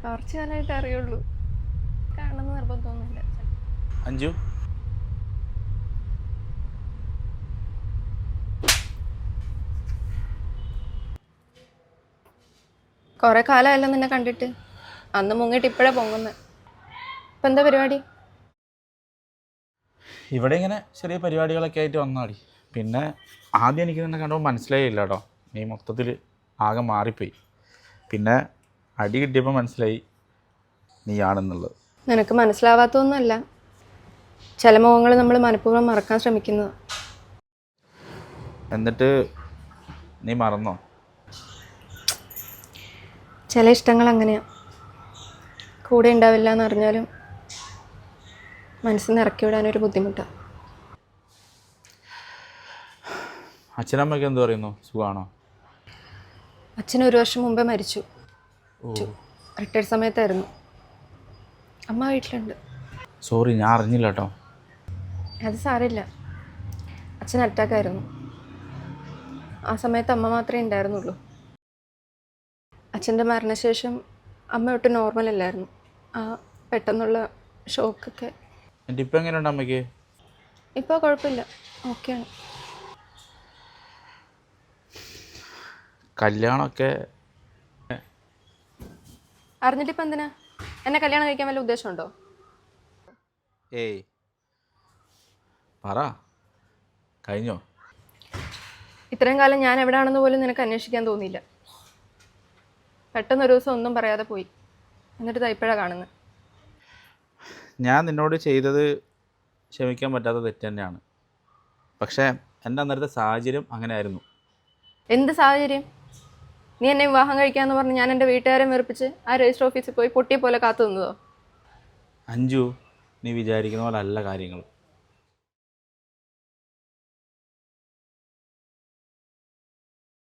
കുറച്ച് കാലമായിട്ട് അറിയുള്ളൂ. കാണണമെന്ന് നിർബന്ധമൊന്നുമില്ല. അഞ്ജു കുറെ കാലമായല്ലോ നിന്നെ കണ്ടിട്ട്. അന്ന് മുങ്ങിട്ട് ഇപ്പോഴാ പൊങ്ങുന്നത്. ഇപ്പം എന്താ പരിപാടി? ഇവിടെ ഇങ്ങനെ ചെറിയ പരിപാടികളൊക്കെ ആയിട്ട് വന്നാടി. പിന്നെ ആദ്യം എനിക്ക് നിന്നെ കണ്ടപ്പോൾ മനസ്സിലായില്ല കേട്ടോ, നീ മൊത്തത്തിൽ ആകെ മാറിപ്പോയി. പിന്നെ അടി കിട്ടിയപ്പോൾ മനസ്സിലായി നീയാണെന്നുള്ളത്. നിനക്ക് മനസ്സിലാവാത്തൊന്നുമല്ല, ചില മുഖങ്ങൾ നമ്മൾ മനഃപൂർവ്വം മറക്കാൻ ശ്രമിക്കുന്നത്. എന്നിട്ട് നീ മറന്നോ? ചില ഇഷ്ടങ്ങൾ അങ്ങനെയാ, കൂടെ ഉണ്ടാവില്ല എന്നറിഞ്ഞാലും മനസ്സിൽ നിന്ന് ഇറക്കി വിടാനൊരു ബുദ്ധിമുട്ടാണ്. അച്ഛനമ്മയ്ക്ക് എന്ത് പറയുന്നു? സുഖമാണോ? അച്ഛൻ 1 വർഷം മുമ്പേ മരിച്ചു. റിട്ടയർഡ് സമയത്തായിരുന്നു. അമ്മ വീട്ടിലുണ്ട്. സോറി, ഞാൻ അറിഞ്ഞില്ല കേട്ടോ. അത് സാരമില്ല. അച്ഛൻ അറ്റാക്കായിരുന്നു. ആ സമയത്ത് അമ്മ മാത്രമേ ഉണ്ടായിരുന്നുള്ളൂ. അച്ഛൻ്റെ മരണശേഷം അമ്മ ഒട്ടും നോർമൽ അല്ലായിരുന്നു. ആ പെട്ടെന്നുള്ള ഷോക്കൊക്കെ. എന്നിട്ട് ഇപ്പം എങ്ങനെയുണ്ട് അമ്മയ്ക്ക്? ഇപ്പോൾ കുഴപ്പമില്ല, ഓക്കെയാണ്. കല്യാണമൊക്കെ അറിഞ്ഞിട്ടിപ്പോൾ എന്തിനാ? എന്നെ കല്യാണം കഴിക്കാൻ വല്ല ഉദ്ദേശമുണ്ടോ? ഏയ് പറ, കഴിഞ്ഞോ? ഇത്രയും കാലം ഞാൻ എവിടെയാണെന്ന് പോലും നിനക്ക് അന്വേഷിക്കാൻ തോന്നിയില്ല. പെട്ടെന്നൊരു ദിവസം ഒന്നും പറയാതെ പോയി. എന്നിട്ട് ഇപ്പോഴാണ് കാണുന്നത്. ഞാൻ നിന്നോട് ചെയ്തത് ക്ഷമിക്കാൻ പറ്റാത്ത തെറ്റ് തന്നെയാണ്. പക്ഷേ എൻ്റെ അന്നേരത്തെ സാഹചര്യം അങ്ങനെ ആയിരുന്നു. എന്ത് സാഹചര്യം? നീ എന്നെ വിവാഹം കഴിക്കാമെന്ന് പറഞ്ഞ് ഞാൻ എൻ്റെ വീട്ടുകാരെ വെറുപ്പിച്ച് ആ രജിസ്റ്റർ ഓഫീസിൽ പോയി പൊട്ടിയെ പോലെ കാത്തു നിന്നതോ? അഞ്ജു, നീ വിചാരിക്കുന്ന പോലെ അല്ല കാര്യങ്ങൾ.